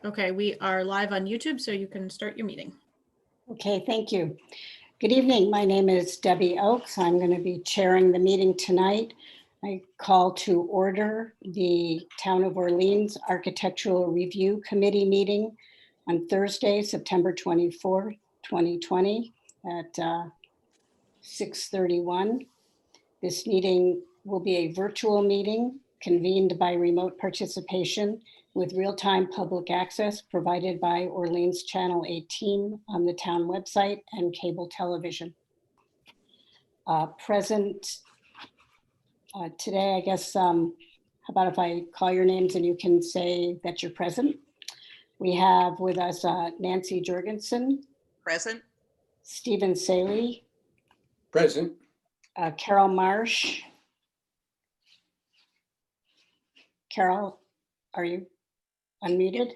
Okay, we are live on YouTube, so you can start your meeting. Okay, thank you. Good evening. My name is Debbie Oakes. I'm going to be chairing the meeting tonight. I call to order the Town of Orleans Architectural Review Committee meeting on Thursday, September 24, 2020 at 6:31. This meeting will be a virtual meeting convened by remote participation with real-time public access provided by Orleans Channel 18 on the town website and cable television. Present today, I guess, how about if I call your names and you can say that you're present? We have with us Nancy Jorgensen. Present. Stephen Saley. Present. Carol Marsh. Carol, are you unmuted?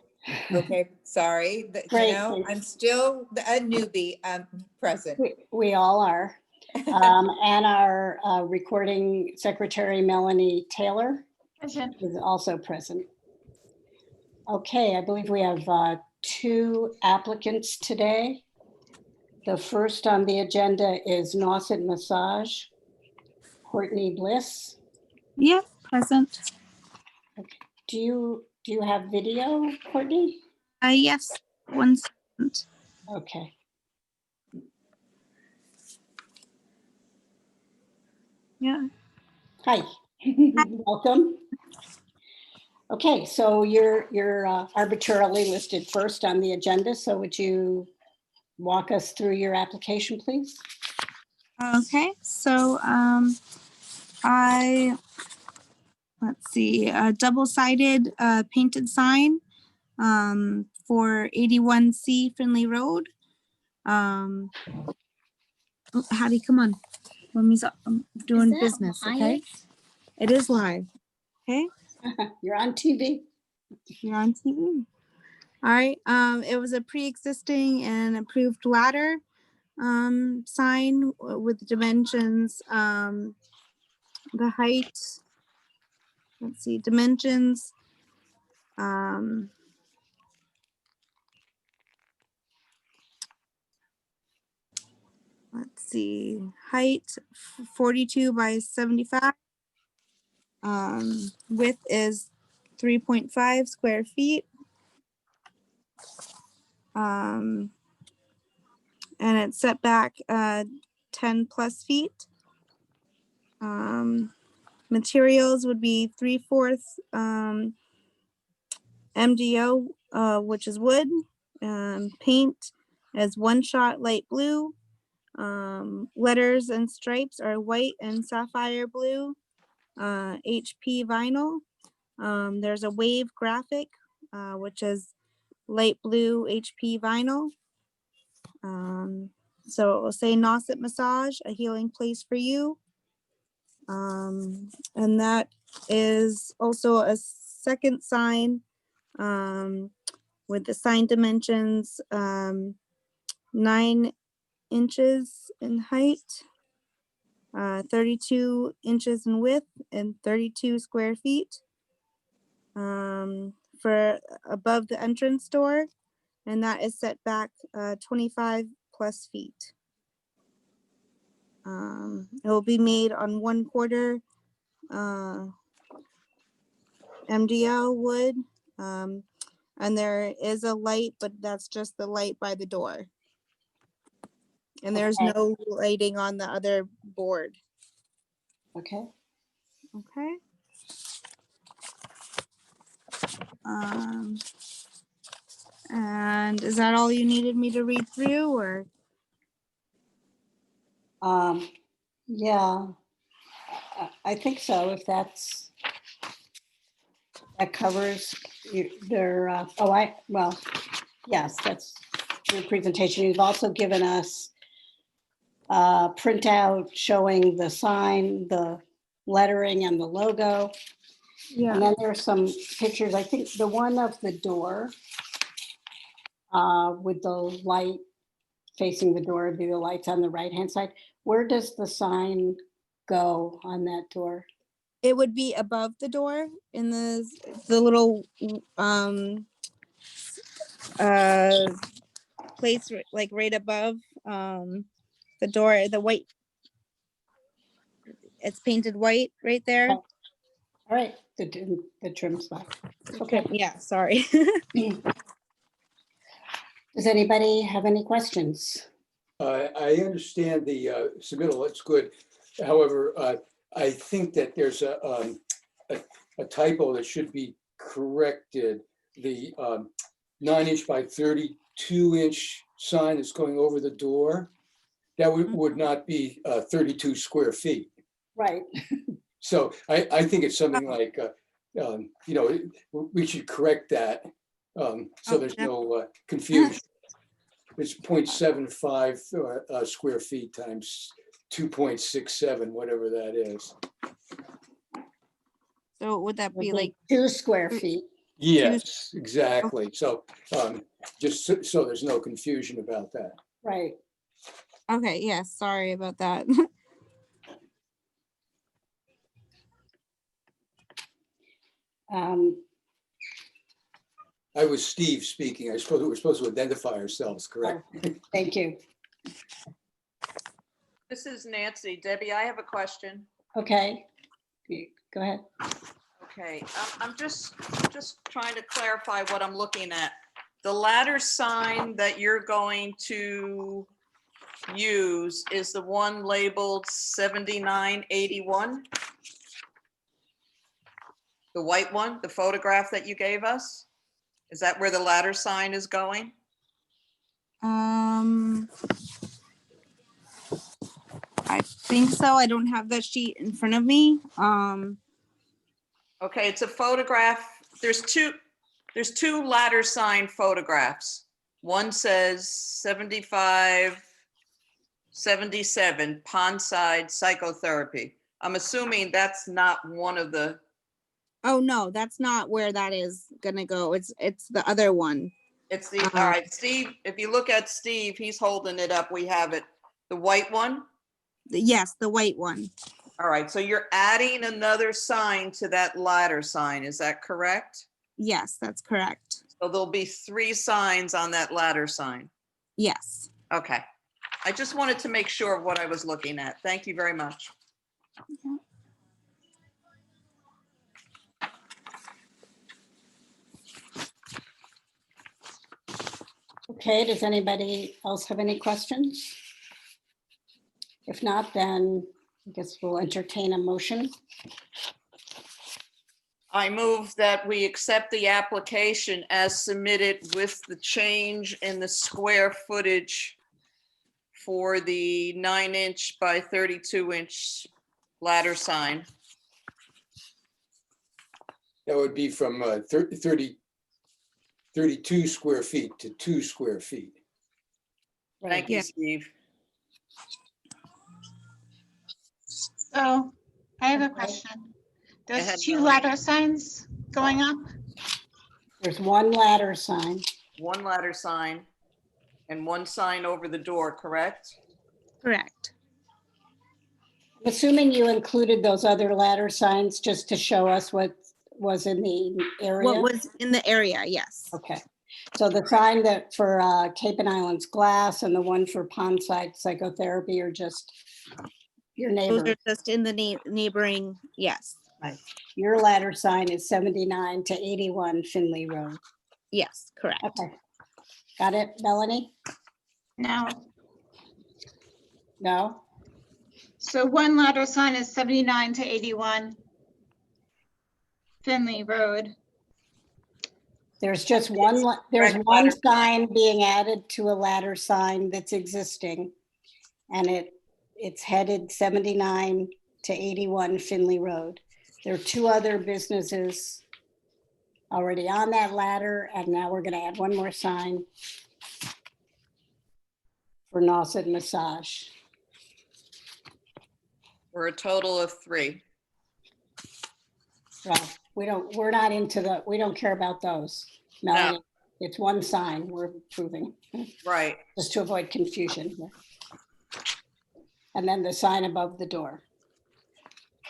Okay, sorry. Great, You know, thanks. I'm still a newbie. I'm present. We all are. And our recording secretary, Melanie Taylor, is also present. Okay, I believe we have two applicants today. The first on the agenda is Nauset Massage, Courtney Bliss. Yeah, present. Okay. Do you have video, Courtney? Yes, 1 second. Okay. Yeah. Hi, welcome. Okay, so you're arbitrarily listed first on the agenda. So would you walk us through your application, please? Okay, so let's see, a double-sided painted sign for 81C Finley Road. Oh, Hattie, come on. Mommy's doing business, okay? It is live, okay? You're on TV. You're on TV. All right, it was a pre-existing and approved ladder sign with dimensions, the height, let's see, dimensions, let's see, height 42 by 75, width is 3.5 square feet, and it's set back 10 plus feet. Materials would be 3/4 MDO, which is wood. Paint is One Shot light blue. Letters and stripes are white and sapphire blue. HP vinyl. There's a wave graphic, which is light blue HP vinyl. So it will say Nauset Massage, a healing place for you. And that is also a second sign with the sign dimensions 9 inches in height, 32 inches in width, and 32 square feet for above the entrance door, and that is set back 25 plus feet. It will be made on 1/4 MDL wood, and there is a light, but that's just the light by the door. And there's Okay. no lighting on the other board. Okay. Okay. And is that all you needed me to read through, or? Yeah, I think so. If that covers their, well, yes, that's your presentation. You've also given us a printout showing the sign, the lettering and the logo. Yeah. And then there are some pictures, I think the one of the door with the light facing the door, the lights on the right-hand side. Where does the sign go on that door? It would be above the door in the little Place like right above the door, the white. It's painted white right there. Okay. All right, the trim spot. Okay. Yeah, sorry. Does anybody have any questions? I understand the submittal, it's good. However, I think that there's a typo that should be corrected. The 9-inch by 32-inch sign that's going over the door, that would not be 32 square feet. Right. So I think it's something like, we should correct that so there's no confusion. It's 0.75 square feet times 2.67, whatever that is. So would that be like 2 square feet? Yes, exactly. So just so there's no confusion about that. Right. okay? Yeah, sorry about that. I was Steve speaking. I suppose we're supposed to identify ourselves, correct? Thank you. This is Nancy. Debbie, I have a question. Okay. Go ahead. Okay, I'm just trying to clarify what I'm looking at. The ladder sign that you're going to use is the one labeled 7981? The white one, the photograph that you gave us? Is that where the ladder sign is going? I think so. I don't have that sheet in front of me. Okay, it's a photograph. There's two ladder sign photographs. One says 7577 Pondside Psychotherapy. I'm assuming that's not one of the, Oh no, that's not where that is gonna go. It's the other one. it's the, all right, Steve, if you look at Steve, he's holding it up. We have it. The white one? Yes, the white one. All right, so you're adding another sign to that ladder sign, is that correct? Yes, that's correct. So there'll be 3 signs on that ladder sign. Yes. Okay. I just wanted to make sure of what I was looking at. Thank you very much. Okay, does anybody else have any questions? If not, then I guess we'll entertain a motion. I move that we accept the application as submitted with the change in the square footage for the 9-inch by 32-inch ladder sign. That would be from 32 square feet to 2 square feet. Thank you, Yeah. Steve. So I have a Okay. question. Go ahead, There's 2 Melanie. ladder signs going up. There's one ladder sign. One ladder sign and one sign over the door, correct? Correct. I'm assuming you included those other ladder signs just to show us what was in the area? What was in the area? Yes. Okay, so the sign that for Cape and Islands Glass and the one for Pondside Psychotherapy are just your Those neighbor. are just in the neighboring. Yes. Right. Your ladder sign is 79 to 81 Finley Road. Yes. Correct. Okay. Got it, Melanie? No. No? So one ladder sign is 79 to 81 Finley Road. There's just one, there's Correct one ladder. sign being added to a ladder sign that's existing. And it's headed 79 to 81 Finley Road. There are 2 other businesses already on that ladder, and now we're gonna add one more sign for Nauset Massage. For a total of 3. Well, we're not into we don't care about those, Melanie. It's one sign we're approving, Right. just to avoid confusion here. And then the sign above the door.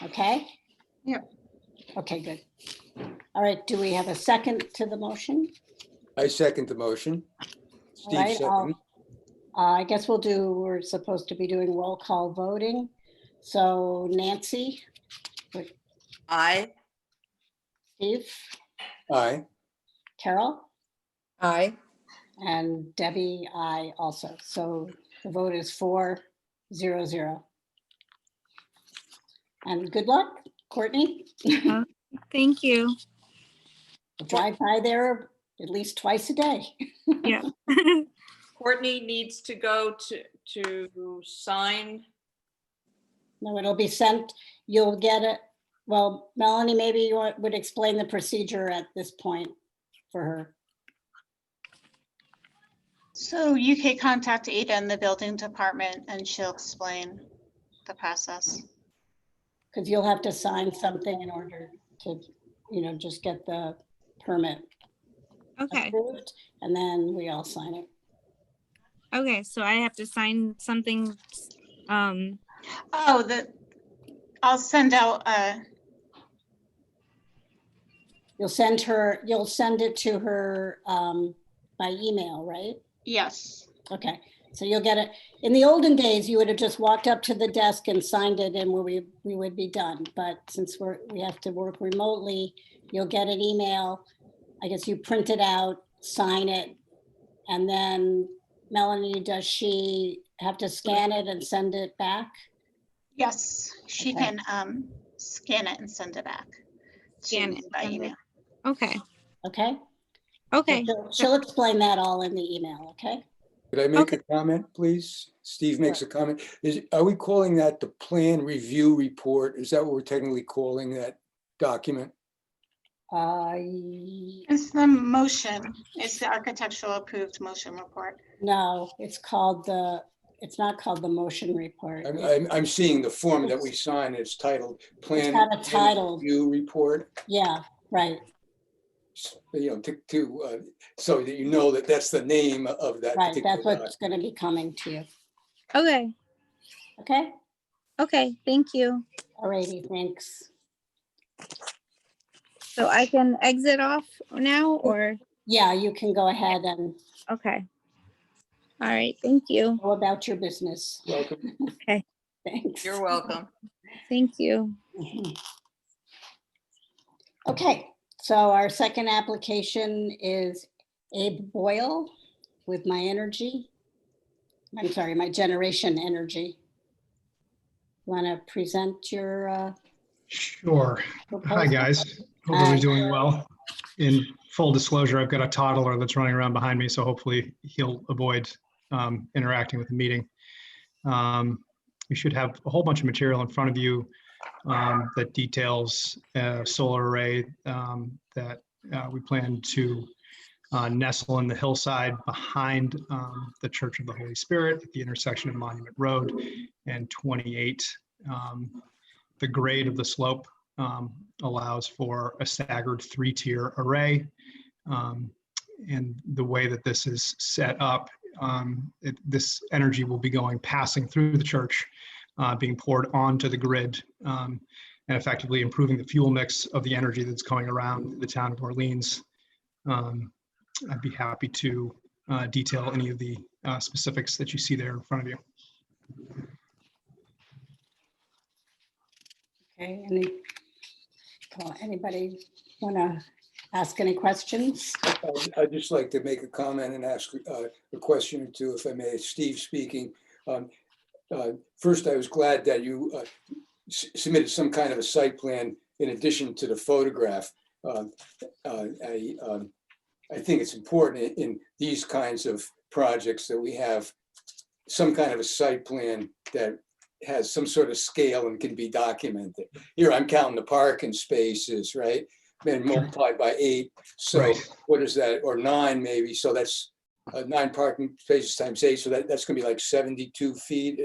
Okay? Yep. Okay, good. All right, do we have a second to the motion? I second the motion. All right, Steve second. I guess we're supposed to be doing roll call voting. So Nancy, Aye. Steve, Aye. Carol, Aye. and Debbie, I also. So the vote is 4-0-0. And good luck, Courtney. Thank you. Drive by there at least twice a day. Yeah. Courtney needs to go to sign. No, it'll be sent, you'll get it. Well, Melanie, maybe you would explain the procedure at this point for her. So you can contact Ada in the building department and she'll explain the process. Because you'll have to sign something in order to, just get the permit Okay. approved, and then we all sign it. Okay. So I have to sign something. Oh, I'll send out, You'll send it to her by email, right? yes. Okay, so you'll get it. In the olden days, you would have just walked up to the desk and signed it and we would be done. But since we have to work remotely, you'll get an email. I guess you print it out, sign it, and then Melanie, does she have to scan it and send it back? Yes, she Okay. can scan it and send it back. Scan to it, by send it. email. Okay? Okay. Okay. She'll explain that all in the email, okay? Could I make Okay. a comment, please? Steve makes a comment. Are we calling that the plan review report? Is that what we're technically calling that document? It's the motion, it's the architectural approved motion report. No, it's not called the motion report. I'm seeing the form that we sign. It's titled Plan got a title. Review Report. Yeah, right. So that you know that that's the name of that. Right, particular that's what's going to be coming to you. Okay. Okay? Okay. Thank you. Alrighty, thanks. So I can exit off now or? Yeah, you can go ahead and Okay. All right. Thank you. go about your business. Welcome. Thanks. You're welcome. Thank you. Mhm. Okay, so our second application is Abe Boyle with My Generation Energy. Want to present your Sure. Hi, proposal? guys. Hope Hi. everyone's doing well. In full disclosure, I've got a toddler that's running around behind me, so hopefully he'll avoid interacting with the meeting. You should have a whole bunch of material in front of you that details a solar array that we plan to nestle in the hillside behind the Church of the Holy Spirit at the intersection of Monument Road and 28. The grade of the slope allows for a staggered 3-tier array. And the way that this is set up, this energy will be passing through the church, being poured onto the grid, and effectively improving the fuel mix of the energy that's going around the town of Orleans. I'd be happy to detail any of the specifics that you see there in front of you. Okay, anybody want to ask any questions? I'd just like to make a comment and ask a question or two, if I may. Steve speaking. First, I was glad that you submitted some kind of a site plan in addition to the photograph. I think it's important in these kinds of projects that we have some kind of a site plan that has some sort of scale and can be documented. Here, I'm counting the parking spaces, right? Then multiplied by 8. So Right. What is that? Or 9 maybe. So that's 9 parking spaces times 8. So that's going to be like 72 feet.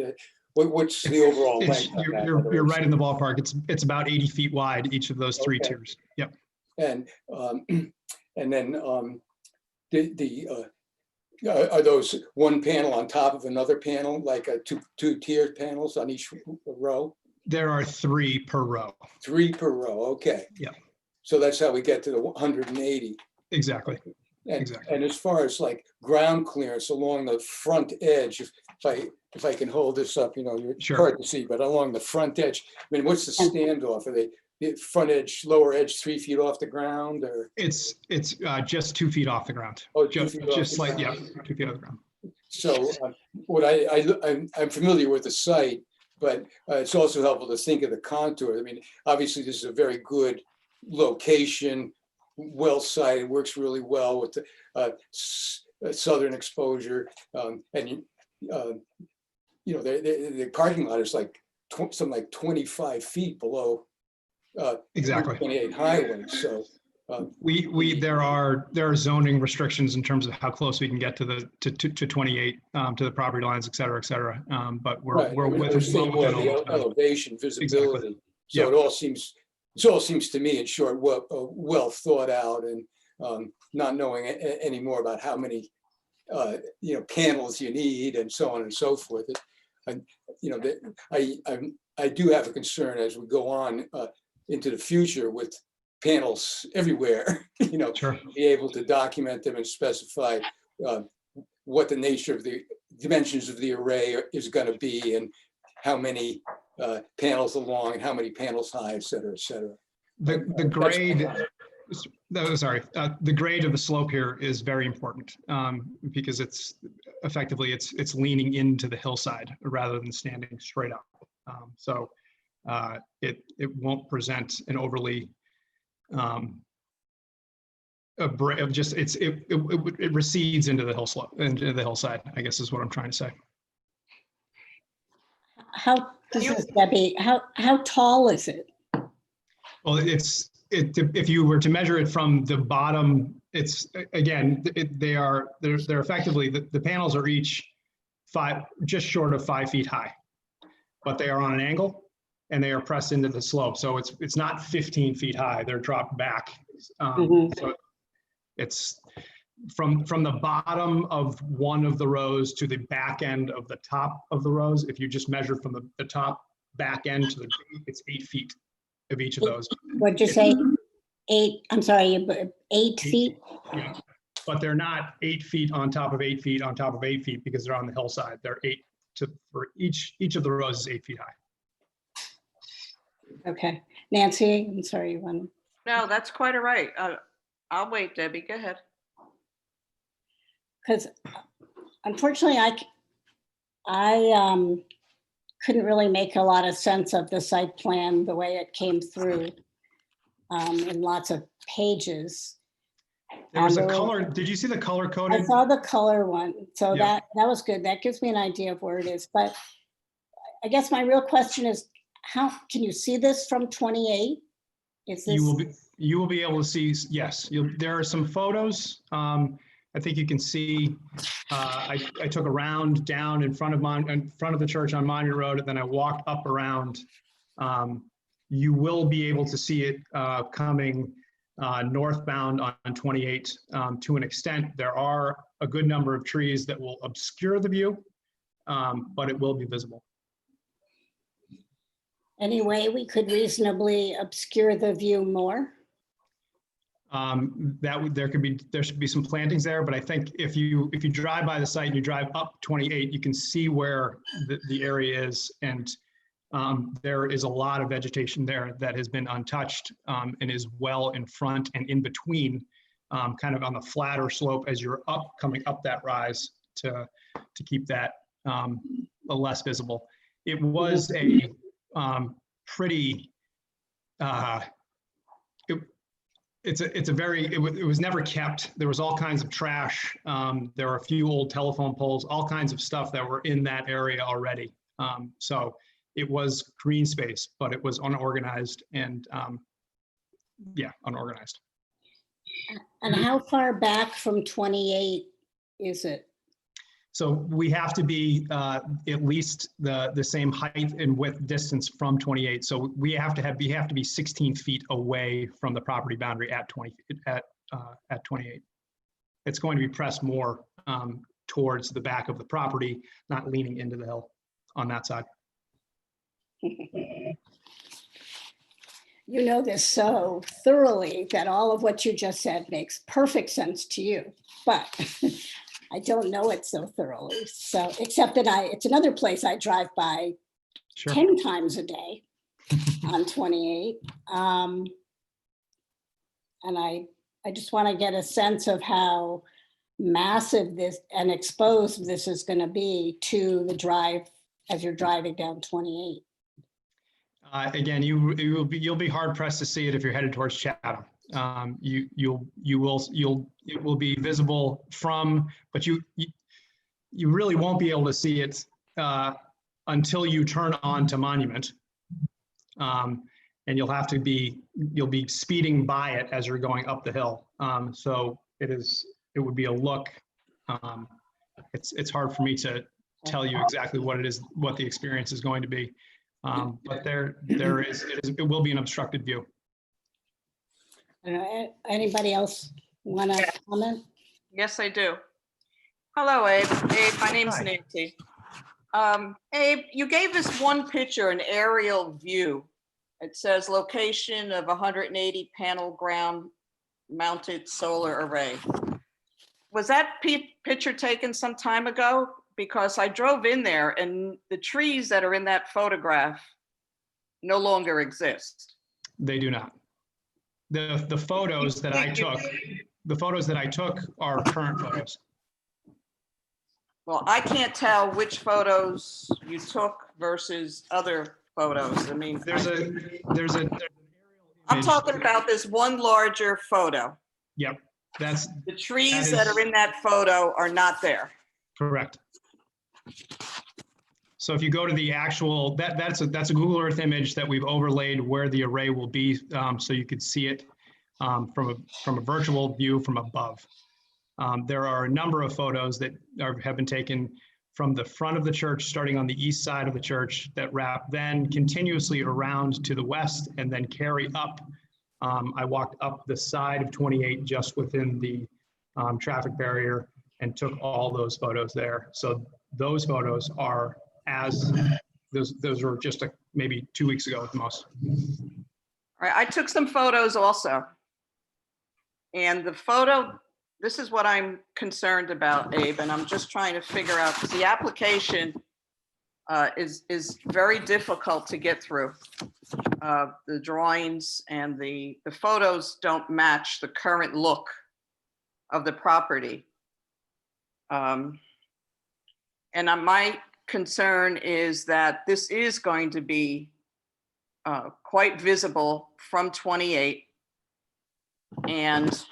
What's the overall length? of that? You're right in the ballpark. It's about 80 feet wide, each of those 3 Okay. tiers. Yep. And then are those one panel on top of another panel, like a two tiered panels on each row? There are 3 per row. 3 per row, okay. Yeah. So that's how we get to the 180. Exactly. Exactly. And as far as like ground clearance along the front edge, if I can hold this up, you're Sure. hard to see, but along the front edge, I mean, what's the standoff? Are they the front edge, lower edge, 3 feet off the ground, or? It's just 2 feet off the ground. Oh, 2 Just, feet off just the slight, yeah, ground. 2 feet off the ground. So what I'm familiar with the site, but it's also helpful to think of the contour. I mean, obviously this is a very good location, well sited, works really well with the southern exposure. And the parking lot is like something like 25 feet below Exactly. 28 highway. So there are zoning restrictions in terms of how close we can get to 28 to the property lines, et cetera, et cetera. But we're right. we're We're within saying more all the of those. elevation, visibility. Exactly. So Yeah. it all seems to me, in short, well thought out, and not knowing any more about how many panels you need and so on and so forth. I do have a concern as we go on into the future with panels everywhere. Sure. Be able to document them and specify what the nature of the dimensions of the array is going to be, and how many panels along and how many panels high, et cetera, et cetera. The grade, the grade of the slope here is very important because it's effectively it's leaning into the hillside rather than standing straight up. So it won't present an overly it recedes into the hill slope, into the hillside, I guess is what I'm trying to say. This is Debbie. How tall is it? Well, if you were to measure it from the bottom, it's again, they're effectively, the panels are each just short of 5 feet high, but they are on an angle and they are pressed into the slope. So it's not 15 feet high, they're dropped back. So it's from the bottom of one of the rows to the back end of the top of the rows. If you just measure from the top back end to it's 8 feet of each of those. What'd you say? 8, I'm sorry, 8 feet? Yeah, but they're not 8 feet on top of 8 feet on top of 8 feet because they're on the hillside. They're for each of the rows is 8 feet high. Okay. Nancy, I'm sorry, you want. No, that's quite all right. I'll wait, Debbie, go ahead. Because unfortunately, I couldn't really make a lot of sense of the site plan the way it came through in lots of pages. There was a color. Did you see the color coded? I saw the color one, so Yeah. that was good. That gives me an idea of where it is. But I guess my real question is, how can you see this from 28? Is this? You will be able to see. Yes, there are some photos. I think you can see. I took a round down in front of the church on Monument Road, and then I walked up around. You will be able to see it coming northbound on 28 to an extent. There are a good number of trees that will obscure the view, but it will be visible. Any way we could reasonably obscure the view more? There should be some plantings there, but I think if you drive by the site and you drive up 28, you can see where the area is, and there is a lot of vegetation there that has been untouched and is well in front and in between, kind of on the flatter slope as you're coming up that rise to keep that less visible. It was a pretty. It was never kept. There was all kinds of trash. There were a few old telephone poles, all kinds of stuff that were in that area already. So it was green space, but it was unorganized and unorganized. And how far back from 28 is it? So we have to be at least the same height and width distance from 28. So we have to be 16 feet away from the property boundary at 28. It's going to be pressed more towards the back of the property, not leaning into the hill on that side. you know this so thoroughly that all of what you just said makes perfect sense to you, but I don't know it so thoroughly. So, except that it's another place I drive by Sure. 10 times a day on 28. And I just want to get a sense of how massive this and exposed this is going to be to the drive as you're driving down 28. Again, you'll be hard pressed to see it if you're headed towards Chatham. It will be visible from, but you really won't be able to see it until you turn on to Monument. And you'll be speeding by it as you're going up the hill. So it would be a look. It's hard for me to tell you exactly what the experience is going to be. But it will be an obstructed view. Anybody else want to comment? Yes, I do. Hello, Abe. Abe, my name's Hi. Nancy. Abe, you gave us one picture, an aerial view. It says location of 180 panel ground mounted solar array. Was that picture taken some time ago? Because I drove in there and the trees that are in that photograph no longer exist. They do not. The photos that I took are current photos. Well, I can't tell which photos you took versus other photos. I mean, I'm talking about this one larger photo. Yep, The trees that are in that photo are not there. correct. So if you go to the actual, that's a Google Earth image that we've overlaid where the array will be, so you could see it from a virtual view from above. There are a number of photos that have been taken from the front of the church, starting on the east side of the church, that wrap then continuously around to the west and then carry up. I walked up the side of 28 just within the traffic barrier and took all those photos there. So those photos are those were just maybe 2 weeks ago at the most. All right, I took some photos also. And the photo, this is what I'm concerned about, Abe, and I'm just trying to figure out, because the application is very difficult to get through. The drawings and the photos don't match the current look of the property. And my concern is that this is going to be quite visible from 28. And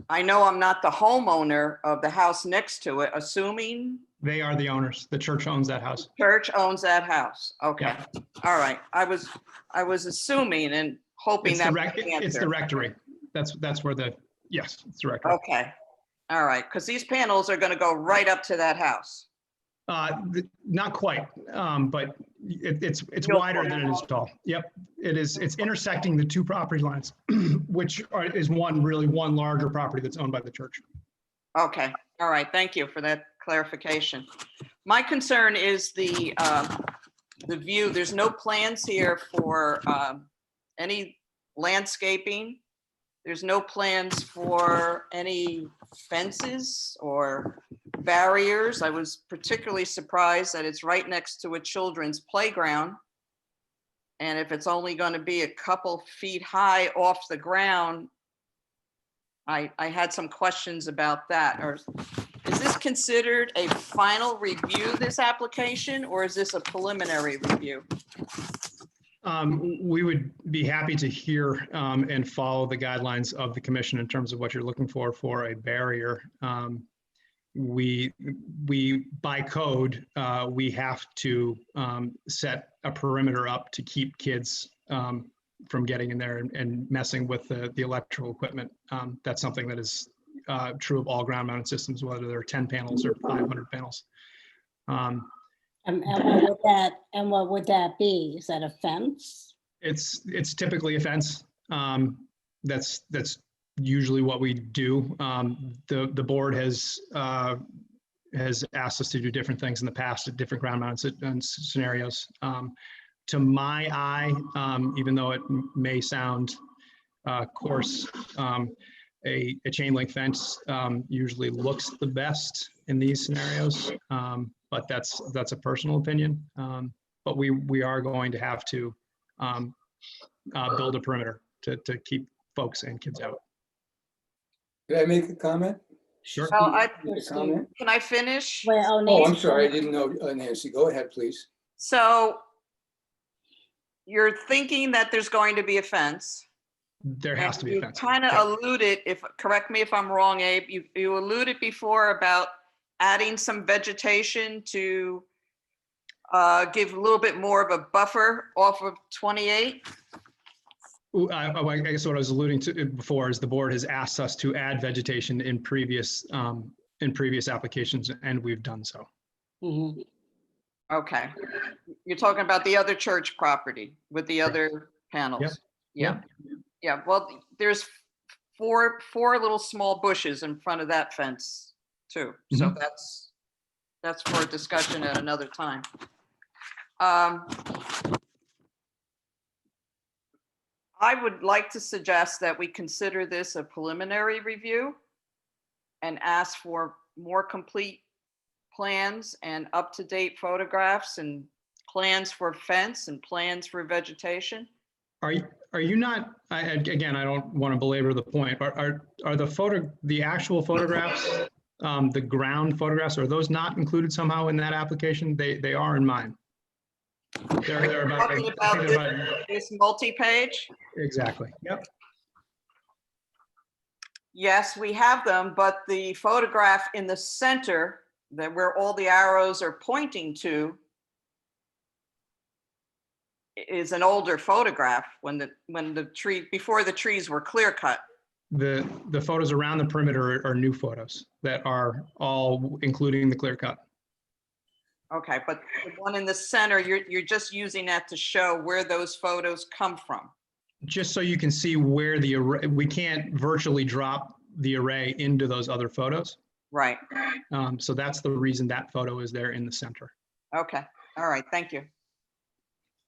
I know I'm not the homeowner of the house next to it, assuming. They are the owners. The church owns that house. Church owns that house. Okay. Yeah. All right. I was assuming and hoping It's that the, was the it's the answer. rectory. That's where yes, it's the rectory. Okay. All right. Because these panels are going to go right up to that house. Not quite, but it's You'll wider point than it is tall. Yep, it is. It's intersecting the two property lines, which is one larger property that's owned by the church. Okay. All right. Thank you for that clarification. My concern is the view. There's no plans here for any landscaping. There's no plans for any fences or barriers. I was particularly surprised that it's right next to a children's playground. And if it's only going to be a couple feet high off the ground, I had some questions about that. Or is this considered a final review, this application, or is this a preliminary review? We would be happy to hear and follow the guidelines of the commission in terms of what you're looking for a barrier. We by code, we have to set a perimeter up to keep kids from getting in there and messing with the electrical equipment. That's something that is true of all ground mounted systems, whether they're 10 panels or 500 panels. And what would that be? Is that a fence? It's typically a fence. That's usually what we do. The board has asked us to do different things in the past at different ground mounted scenarios. to my eye, even though it may sound coarse, a chain link fence usually looks the best in these scenarios, but that's a personal opinion. But we are going to have to build a perimeter to keep folks and kids out. Could I make a comment? Sure. Well, Make a comment? can I finish? Well, Oh, I'm Nancy, sorry, I didn't know, Nancy, go ahead, please. So you're thinking that there's going to be a fence. There has to be a fence. You kind of alluded, correct me if I'm wrong, Abe, you alluded before about adding some vegetation to give a little bit more of a buffer off of 28. I guess what I was alluding to before is the board has asked us to add vegetation in previous applications, and we've done so. Mhm. Okay. You're talking about the other church property with the other panels. Yep. Yeah. Yeah. Well, there's four little small bushes in front of that fence too. So that's for a discussion at another time. I would like to suggest that we consider this a preliminary review and ask for more complete plans and up-to-date photographs and plans for fence and plans for vegetation. Are you not, again, I don't want to belabor the point, are the actual photographs, the ground photographs, are those not included somehow in that application? They are in mine. They're about, Talking about this multi-page? Exactly. Yep. Yes, we have them, but the photograph in the center where all the arrows are pointing to is an older photograph before the trees were clear cut. The photos around the perimeter are new photos that are all including the clear cut. Okay, but the one in the center, you're just using that to show where those photos come from. Just so you can see where the array, we can't virtually drop the array into those other photos. Right. So that's the reason that photo is there in the center. Okay. All right. Thank you.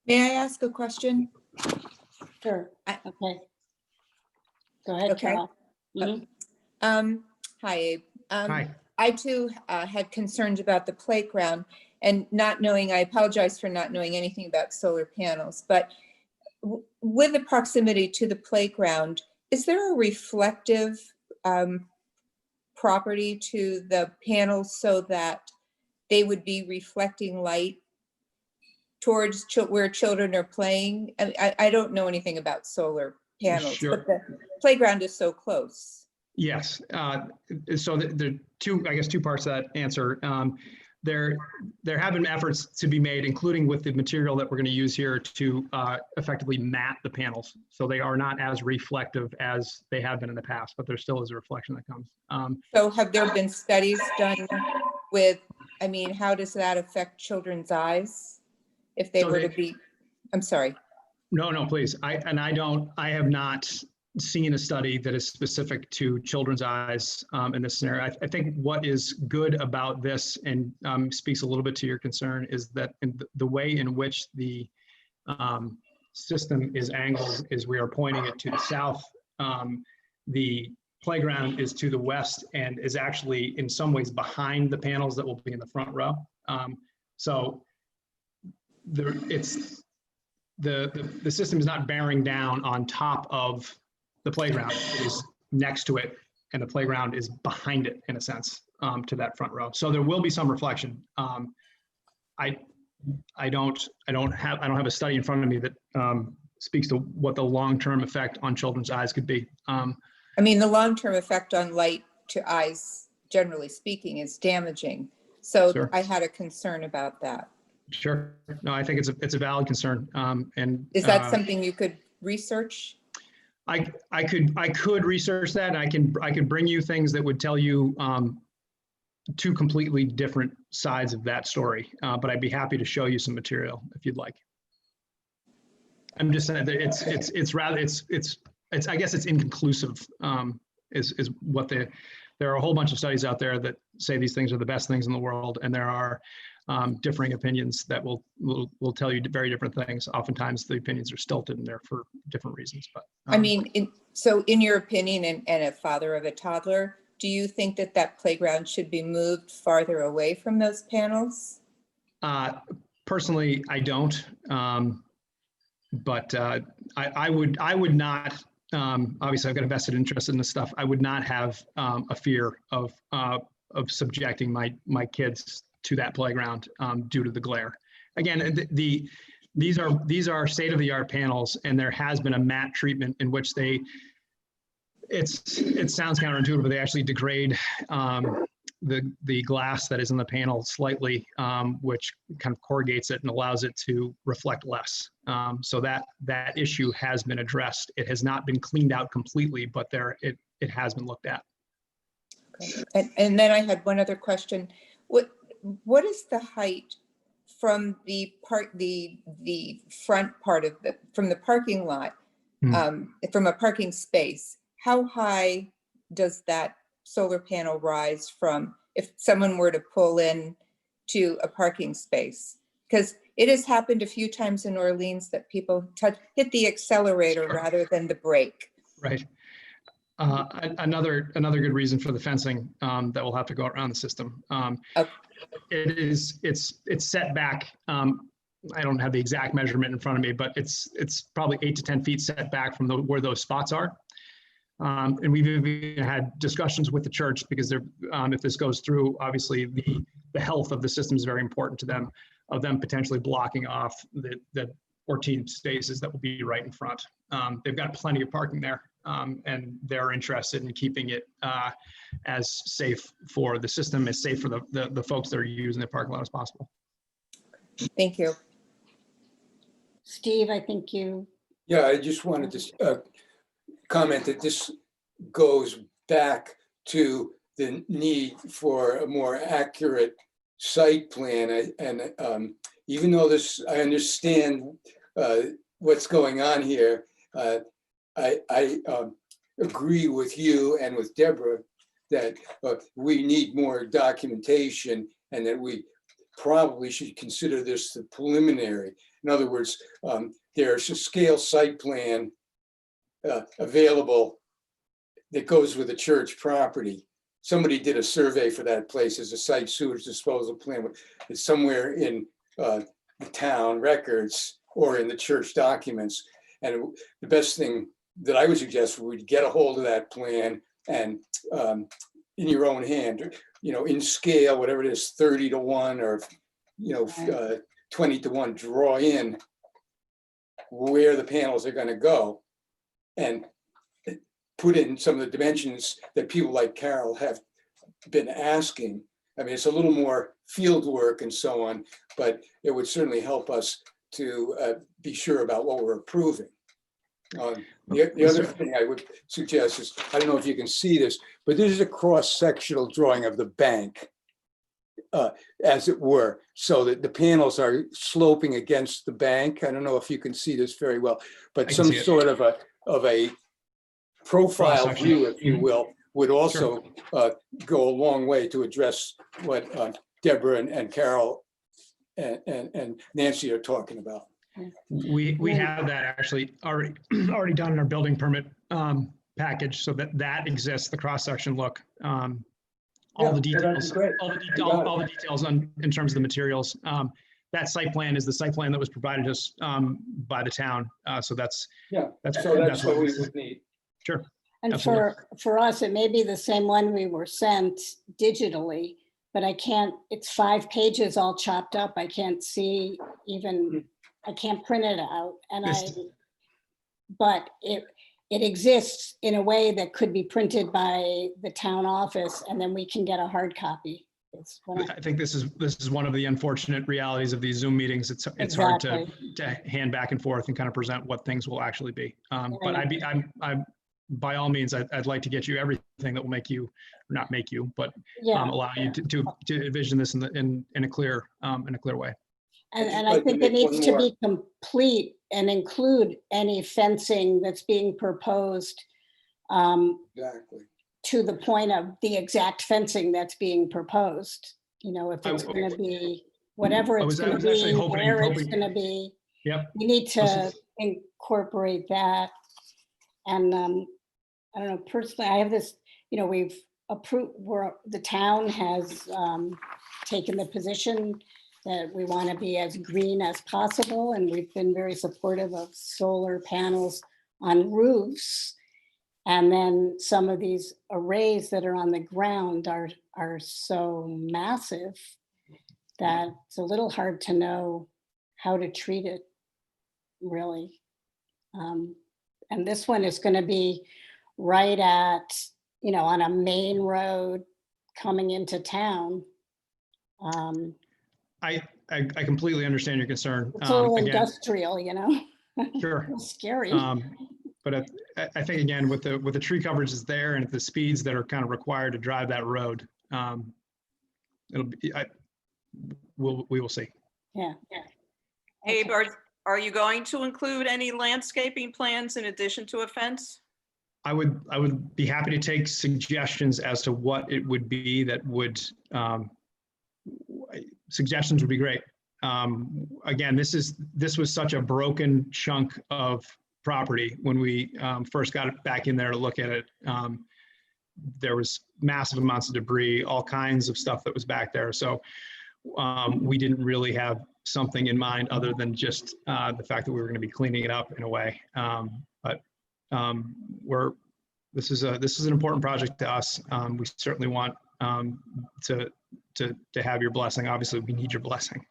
May I ask a question? Sure. Okay. Go ahead, Okay. Carol. Mhm. Hi, Abe. Hi. I too had concerns about the playground and not knowing, I apologize for not knowing anything about solar panels, but with the proximity to the playground, is there a reflective property to the panels so that they would be reflecting light towards where children are playing? I don't know anything about solar panels, Sure. but the playground is so close. Yes. So there are two parts to that answer. There have been efforts to be made, including with the material that we're going to use here, to effectively mat the panels. So they are not as reflective as they have been in the past, but there still is a reflection that comes. So have there been studies done with, how does that affect children's eyes? If they were to be, I'm sorry. No, please. I have not seen a study that is specific to children's eyes in this scenario. I think what is good about this, and speaks a little bit to your concern, is that in the way in which the system is angled is we are pointing it to the south. The playground is to the west and is actually in some ways behind the panels that will be in the front row. So the system is not bearing down on top of the playground. It is next to it, and the playground is behind it in a sense, to that front row. So there will be some reflection. I don't have a study in front of me that speaks to what the long-term effect on children's eyes could be. The long-term effect on light to eyes, generally speaking, is damaging. So Sure. I had a concern about that. Sure. No, I think it's a valid concern. And is that something you could research? I could research that. And I can bring you things that would tell you two completely different sides of that story. But I'd be happy to show you some material if you'd like. I'm just saying that it's I guess it's inconclusive. Is what there are a whole bunch of studies out there that say these things are the best things in the world, and there are differing opinions that will tell you very different things. Oftentimes the opinions are stilted and they're for different reasons, but. I mean, so in your opinion, and a father of a toddler, do you think that that playground should be moved farther away from those panels? Personally, I don't. But I would not, obviously I've got a vested interest in this stuff. I would not have a fear of subjecting my kids to that playground due to the glare. Again, these are state-of-the-art panels, and there has been a matte treatment in which it sounds counterintuitive, but they actually degrade the glass that is in the panel slightly, which kind of corrugates it and allows it to reflect less. So that issue has been addressed. It has not been cleaned out completely, but it has been looked at. Okay. And then I had one other question. What is the height from the front part of from the parking lot, from a parking space? How high does that solar panel rise from if someone were to pull in to a parking space? Because it has happened a few times in Orleans that people hit the accelerator rather than the brake. Right. Another good reason for the fencing that will have to go around the system. Okay. It's set back. I don't have the exact measurement in front of me, but it's probably 8 to 10 feet set back from where those spots are. And we've even had discussions with the church because if this goes through, obviously the health of the system is very important to them, of them potentially blocking off the 14 spaces that will be right in front. They've got plenty of parking there, and they're interested in keeping it as safe for the system, as safe for the folks that are using the parking lot as possible. Thank you. Steve, I think you. Yeah, I just wanted to comment that this goes back to the need for a more accurate site plan. And even though I understand what's going on here, I agree with you and with Deborah that we need more documentation and that we probably should consider this the preliminary. In other words, there's a scale site plan available that goes with the church property. Somebody did a survey for that place as a site sewage disposal plan. It's somewhere in the town records or in the church documents. And the best thing that I would suggest would get a hold of that plan and in your own hand, in scale, whatever it is, 30 to 1 or 20 to 1, draw in where the panels are going to go and put in some of the dimensions that people like Carol have been asking. I mean, it's a little more field work and so on, but it would certainly help us to be sure about what we're approving. The other thing I would suggest is, I don't know if you can see this, but this is a cross-sectional drawing of the bank, as it were, so that the panels are sloping against the bank. I don't know if you can see this very well, but some sort of a profile view, if you will, would also go a long way to address what Deborah and Carol and Nancy are talking about. We have that actually already done in our building permit package, so that exists, the cross-section look. All the details in terms of the materials. That site plan is the site plan that was provided us by the town. So that's what we would need. Sure. And absolutely. for us, it may be the same one we were sent digitally, but it's 5 pages all chopped up. I can't see even, I can't print it out. But it exists in a way that could be printed by the town office, and then we can get a hard copy. I think this is one of the unfortunate realities of these Zoom meetings. It's hard to hand back and forth and kind of present what things will actually be. But I'm by all means, I'd like to get you everything that will make you, or not make you, but allow you to envision this in a clear way. And I think it needs to be complete and include any fencing that's being proposed. Exactly. To the point of the exact fencing that's being proposed. If it's going to be whatever I it's was going to actually be, hoping- where it's hoping- going to be. Yep. We need This to is- incorporate that. And I don't know, personally, I have this, you know, we've approved, the town has taken the position that we want to be as green as possible, and we've been very supportive of solar panels on roofs. And then some of these arrays that are on the ground are so massive that it's a little hard to know how to treat it, really. And this one is going to be right at, you know, on a main road coming into town. I completely understand your concern. It's a little Again, industrial, you know? sure. It's scary. But I think again, with the tree coverage is there and at the speeds that are kind of required to drive that road, it'll be, we will see. Yeah. Abe, Okay. are you going to include any landscaping plans in addition to a fence? I would be happy to take suggestions as to what it would be that would, suggestions would be great. Again, this was such a broken chunk of property when we first got it back in there to look at it. There was massive amounts of debris, all kinds of stuff that was back there. So we didn't really have something in mind other than just the fact that we were going to be cleaning it up in a way. But this is an important project to us. We certainly want to have your blessing. Obviously, we need your blessing.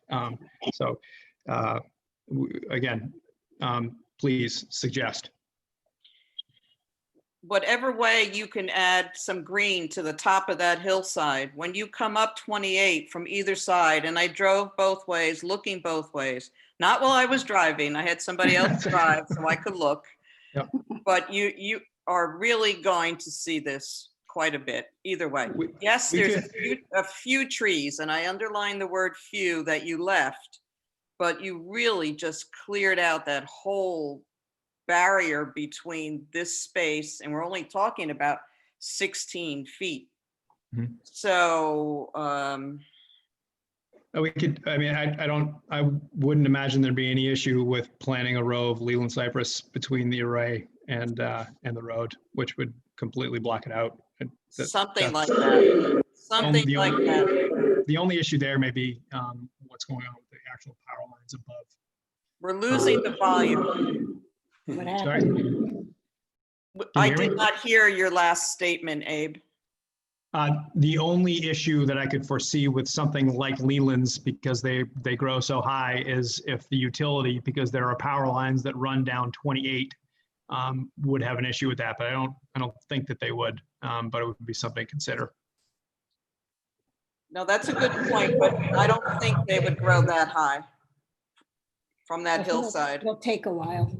Again, please suggest. Whatever way you can add some green to the top of that hillside, when you come up 28 from either side, and I drove both ways, looking both ways, not while I was driving, I had somebody else drive so I could look. Yep. But you are really going to see this quite a bit either way. Yes, there's a few trees, and I underline the word few that you left, but you really just cleared out that whole barrier between this space, and we're only talking about 16 feet. Mm-hmm. So we could, I mean, I wouldn't imagine there'd be any issue with planting a row of Leland cypress between the array and the road, which would completely block it out. something like that. Something the like only, that. The only issue there may be what's going on with the actual power lines above. We're losing the volume. What Sorry? happened? I hear me? did not hear your last statement, Abe. The only issue that I could foresee with something like Leland's, because they grow so high, is if the utility, because there are power lines that run down 28, would have an issue with that. But I don't think that they would. But it would be something to consider. No, that's a good point, but I don't think they would grow that high from that hillside. It'll take a while.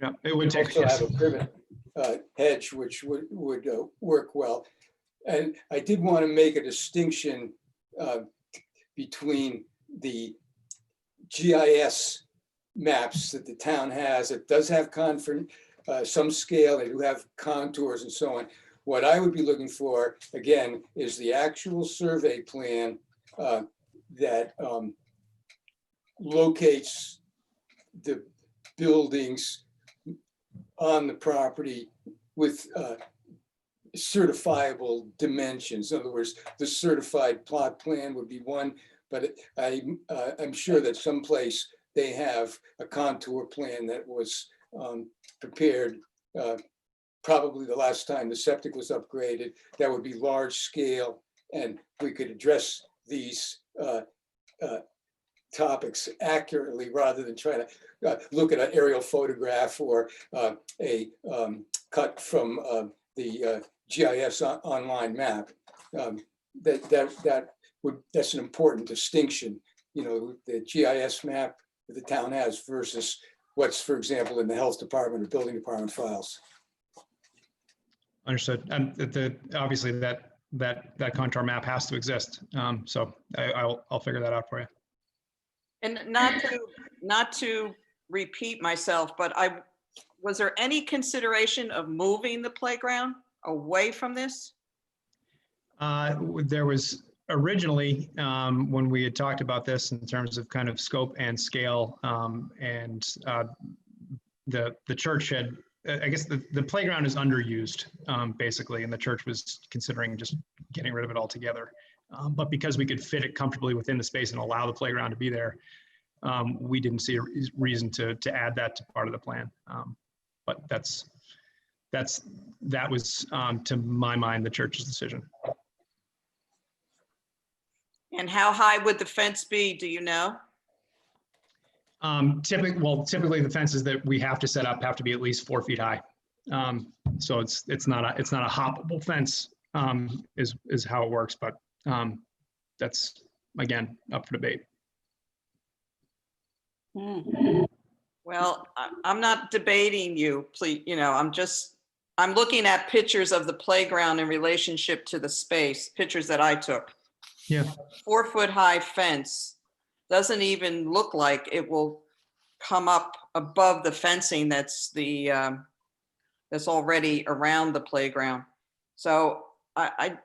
Yeah, it would take. Also have a privet hedge, which would work well. And I did want to make a distinction between the GIS maps that the town has. It does have some scale, they do have contours and so on. What I would be looking for, again, is the actual survey plan that locates the buildings on the property with certifiable dimensions. In other words, the certified plot plan would be one, but I'm sure that someplace they have a contour plan that was prepared probably the last time the septic was upgraded. That would be large scale, and we could address these topics accurately rather than trying to look at an aerial photograph or a cut from the GIS online map. That's an important distinction. You know, the GIS map that the town has versus what's, for example, in the health department or building department files. Understood. And obviously that contour map has to exist. So I'll figure that out for you. And not to repeat myself, but was there any consideration of moving the playground away from this? There was originally, when we had talked about this in terms of kind of scope and scale, and the church had, I guess the playground is underused, basically, and the church was considering just getting rid of it altogether. But because we could fit it comfortably within the space and allow the playground to be there, we didn't see a reason to add that to part of the plan. But that was, to my mind, the church's decision. And how high would the fence be? Do you know? Typically the fences that we have to set up have to be at least 4 feet high. So it's not a hoppable fence, is how it works, but that's, again, up for debate. Well, I'm not debating you, please, I'm looking at pictures of the playground in relationship to the space, pictures that I took. Yeah. 4 foot high fence doesn't even look like it will come up above the fencing that's already around the playground. So I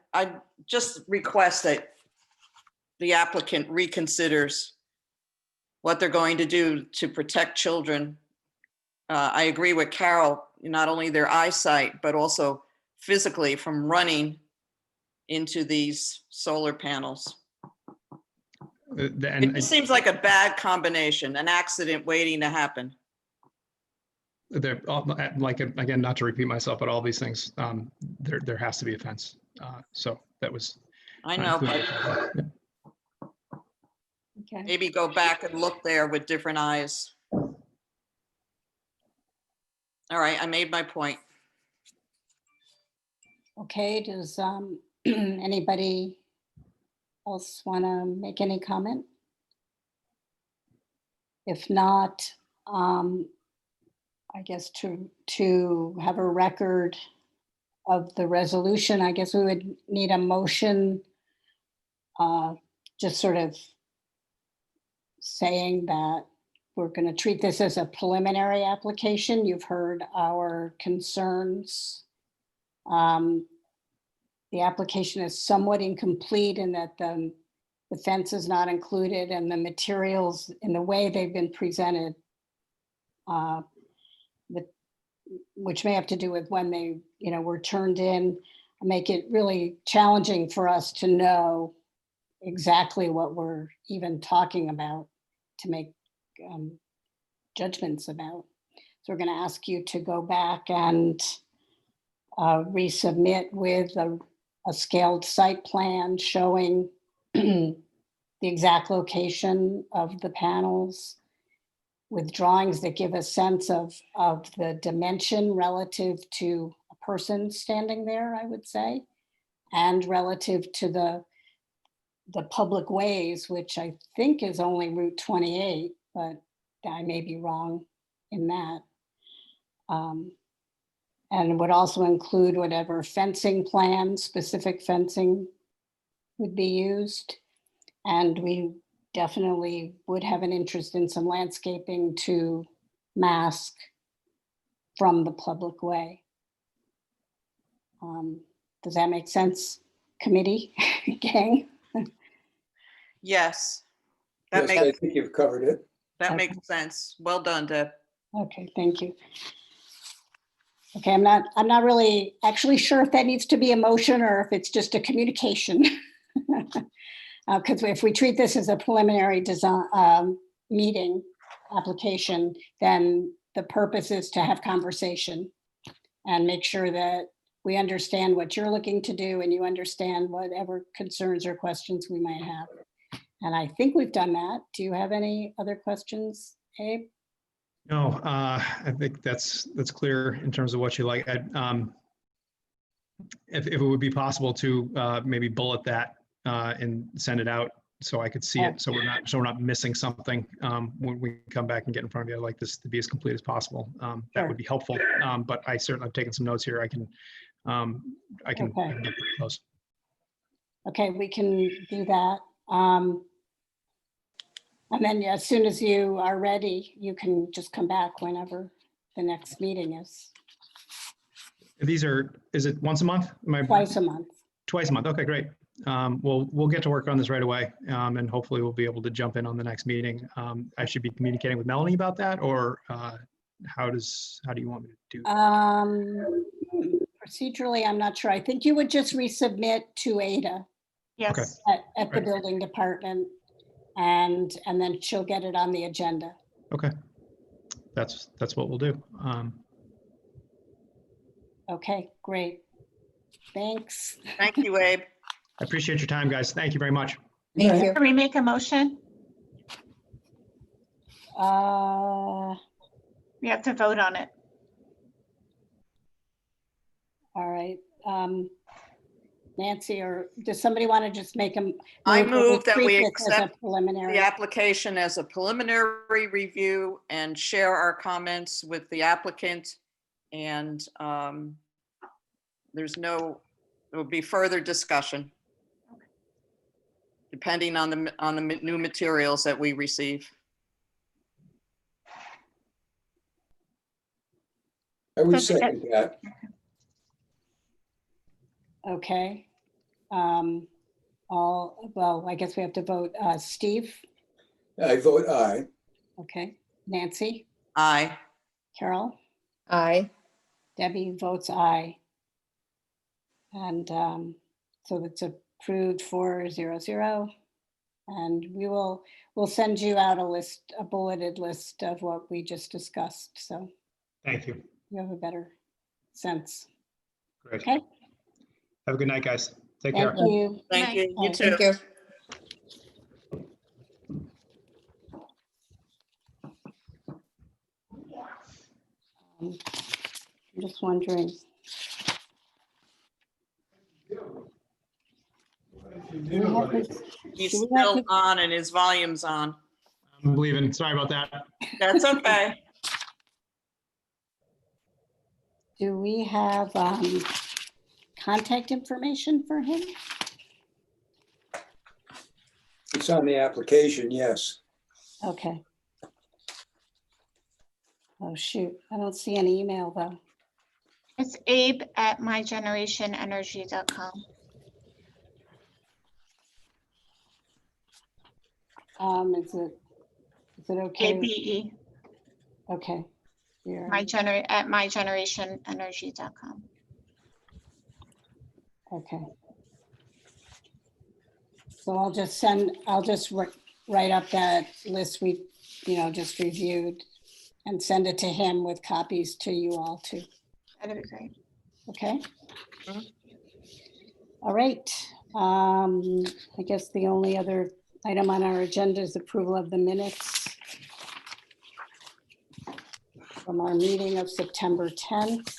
just request that the applicant reconsiders what they're going to do to protect children. I agree with Carol, not only their eyesight, but also physically from running into these solar panels. It just seems like a bad combination, an accident waiting to happen. They're like, again, not to repeat myself, but all these things, there has to be a fence. So that was. I know, but Okay. maybe go back and look there with different eyes. All right, I made my point. Okay, does anybody else want to make any comment? If not, I guess to have a record of the resolution, I guess we would need a motion, just sort of saying that we're going to treat this as a preliminary application. You've heard our concerns. The application is somewhat incomplete in that the fence is not included, and the materials in the way they've been presented, which may have to do with when they, were turned in, make it really challenging for us to know exactly what we're even talking about to make judgments about. So we're going to ask you to go back and resubmit with a scaled site plan showing the exact location of the panels, with drawings that give a sense of the dimension relative to a person standing there, I would say, and relative to the public ways, which I think is only Route 28, but I may be wrong in that. And would also include whatever fencing plan, specific fencing would be used. And we definitely would have an interest in some landscaping to mask from the public way. Does that make sense, committee, gang? Yes, Yes, I think you've covered it. that Okay. makes sense. Well done, Deb. Okay, thank you. Okay, I'm not really actually sure if that needs to be a motion or if it's just a communication. Because if we treat this as a preliminary design meeting application, then the purpose is to have conversation and make sure that we understand what you're looking to do and you understand whatever concerns or questions we might have. And I think we've done that. Do you have any other questions, Abe? No, I think that's clear in terms of what you like. If it would be possible to maybe bullet that and send it out so I could see it, so we're not missing something when we come back and get in front of you. I'd like this to be as complete as possible. That would be helpful. But I certainly have taken some notes here. I can get pretty close. Okay, we can do that. And then as soon as you are ready, you can just come back whenever the next meeting is. Is it once a month? Twice a month. Twice a month. Okay, great. we'll get to work on this right away, and hopefully we'll be able to jump in on the next meeting. I should be communicating with Melanie about that, or how do you want me to do? Procedurally, I'm not sure. I think you would just resubmit to Ada Yes. at the building department, and then she'll get it on the agenda. Okay, that's what we'll do. Okay, great. Thanks. Thank you, Abe. I appreciate your time, guys. Thank you very much. Thank you. Can we make a motion? We have to vote on it. All right. Nancy, or does somebody want to just make a? I move that we treat this as a accept preliminary? The application as a preliminary review and share our comments with the applicant. And there will be further discussion depending on the new materials that we receive. I would second that. Okay. Well, I guess we have to vote. Steve? I vote aye. Okay. Nancy? Aye. Carol? Aye. Debbie votes aye. And so it's approved 4-0-0. And we'll send you out a bulleted list of what we just discussed. So Thank you. you have a better sense. Great. Okay. Have a good night, guys. Take care. Thank you. Thank you. You Thank too. Thank you. I'm just wondering. Do we have this- He's do we have still this- on and his volume's on. I'm leaving. Sorry about that. That's okay. Do we have contact information for him? It's on the application, yes. Okay. Oh, shoot. I don't see an email though. It's abe@mygenerationenergy.com. Is it okay? ABE, Okay. Here. mygenerationenergy.com. Okay. So I'll just write up that list we, just reviewed and send it to him with copies to you all too. That'd be great. Okay? Mhm. All right. I guess the only other item on our agenda is approval of the minutes from our meeting of September 10th.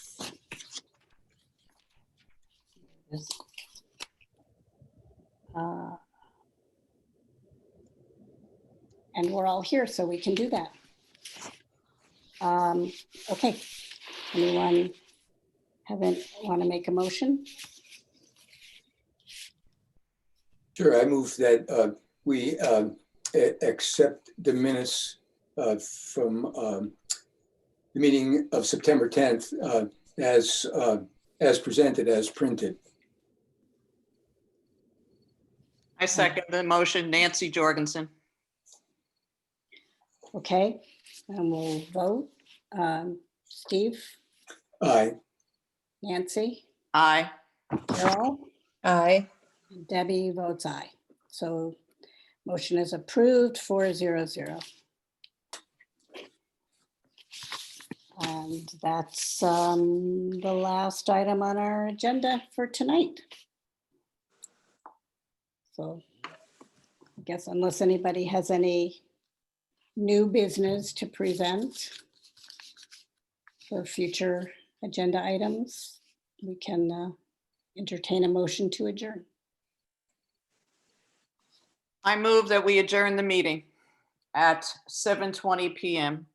And we're all here, so we can do that. Okay. Anyone want to make a motion? Sure, I move that we accept the minutes from the meeting of September 10th as presented, as printed. I second the motion. Nancy Jorgensen. Okay, and we'll vote. Steve, Aye. Nancy, Aye. Carol, Aye. Debbie votes aye. So motion is approved 4-0-0. And that's the last item on our agenda for tonight. So I guess unless anybody has any new business to present for future agenda items, we can entertain a motion to adjourn. I move that we adjourn the meeting at 7:20 p.m.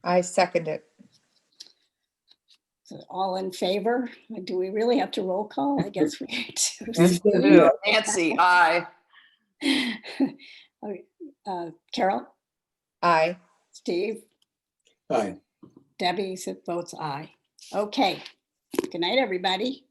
I second it. So all in favor? Do we really have to roll call? I guess we do. Yeah. Nancy, aye. Okay, Carol, Aye. Steve, Aye. Debbie votes aye. Okay. Good night, everybody.